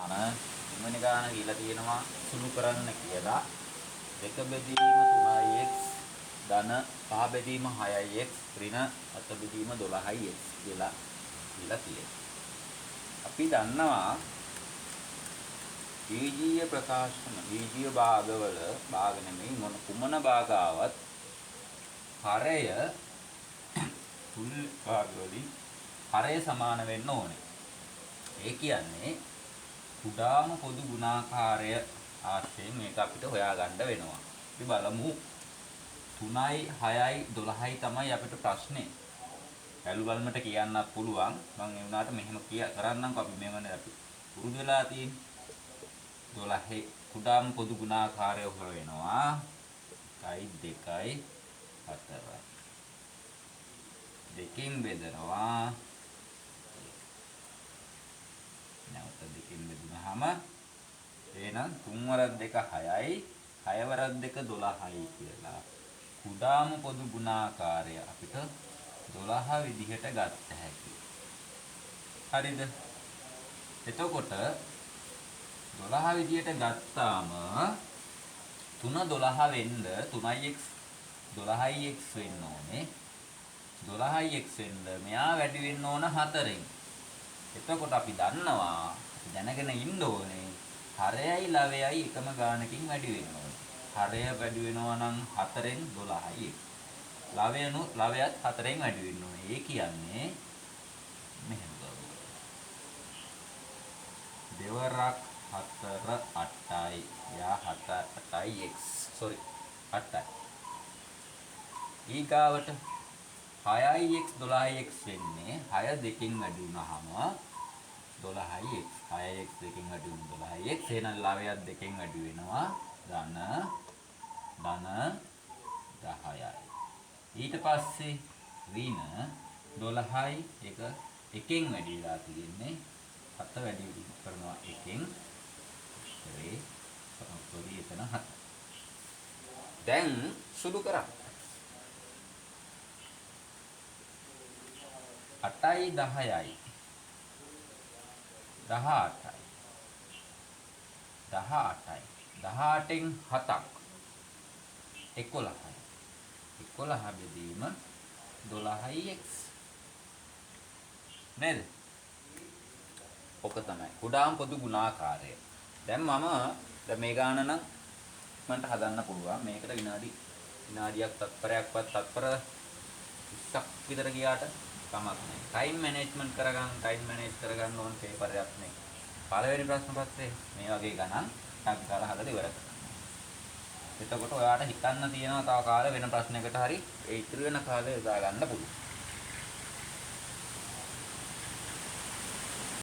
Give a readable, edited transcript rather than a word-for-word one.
ගාන තුන්වෙනි ගාන කියලා තියෙනවා සුළු කරන්න කියලා. 2 බෙදීම 3x ධන 5 බෙදීම 6x ඍණ 7 බෙදීම 12x කියලා තියෙනවා. අපි දන්නවා බීජීය ප්‍රකාශන බීජීය භාගවල භාග නෙමෙයි මොන කුමන භාගාවත් හරය තුල් භාගවලින් හරය සමාන වෙන්න ඕනේ. ඒ කියන්නේ කුඩාම පොදු ගුණාකාරය ආශ්‍රයෙන් මේක අපිට හොයාගන්න වෙනවා. අපි බලමු 3යි 6යි 12යි තමයි අපිට ප්‍රශ්නේ. බැලු බලමට කියන්නත් පුළුවන්. මම ඒ වුණාට මෙහෙම කරන්නම්කෝ අපි මේවනේ අපි පුරුදු වෙලා තියෙන්නේ. 12 කුඩාම පොදු ගුණාකාරය හොයනවා. 1යි 2යි 4යි. දෙකෙන් බෙදනවා. නැවත දෙකෙන් බෙදුනහම එහෙනම් 3 වරක් 2 6යි 6 වරක් 2 12යි කියලා. කුඩාම පොදු ගුණාකාරය අපිට 12 විදිහට ගන්න හැකියි. හරිද? එතකොට 12 විදිහට ගත්තාම 3 12 වෙන්න 3x 12x වෙන්න ඕනේ. 12x වෙන්න මෙයා වැඩි වෙන්න ඕන 4ෙන්. එතකොට අපි දන්නවා දැනගෙන ඉන්න ඕනේ හරයයි ලවයයි එකම ගානකින් වැඩි වෙන්න ඕනේ. හරය වැඩි වෙනවා නම් 4ෙන් 12යි. ලවයත් 4ෙන් වැඩි වෙන්න ඕනේ. ඒ කියන්නේ මෙහෙම කරමු. දෙවරක් 4 8යි. යා 8යි x. sorry 8යි. ඊගාවට 6ix 12x වෙන්නේ 6 දෙකෙන් වැඩි වුණාම 12x 6x දෙකෙන් වැඩි වුණ 12x එහෙනම් ලවයත් දෙකෙන් වැඩි වෙනවා ධන 10යි. ඊට පස්සේ ඍණ 12යි එක එකෙන් වැඩිලා තියෙන්නේ 7 වැඩි කරනවා එකෙන් එතන 7. දැන් සුදු කරා 8යි 10යි 18යි 18න් 7ක් 11යි 11 බෙදීම 12x නේද? ඔක තමයි කුඩාම පොදු ගුණාකාරය. දැන් මේ ගාන නම් මන්ට හදන්න පුළුවන්. මේකට විනාඩියක් තත්පරයක්වත් තත්පර 20ක් විතර ගියාට කමක් නැහැ. ටයිම් මැනේජ්මන්ට් කරගන්න ඕන පේපර් එකක් නේ. පළවෙනි ප්‍රශ්න පත්‍රයේ මේ වගේ ගණන් ටක් ගාලා හදලා ඉවර කරනවා. එතකොට ඔයාට හිතන්න තියෙනවා තව කාලේ වෙන ප්‍රශ්නයකට හරි ඒ ඉතුරු වෙන කාලේ යොදා ගන්න පුළුවන්.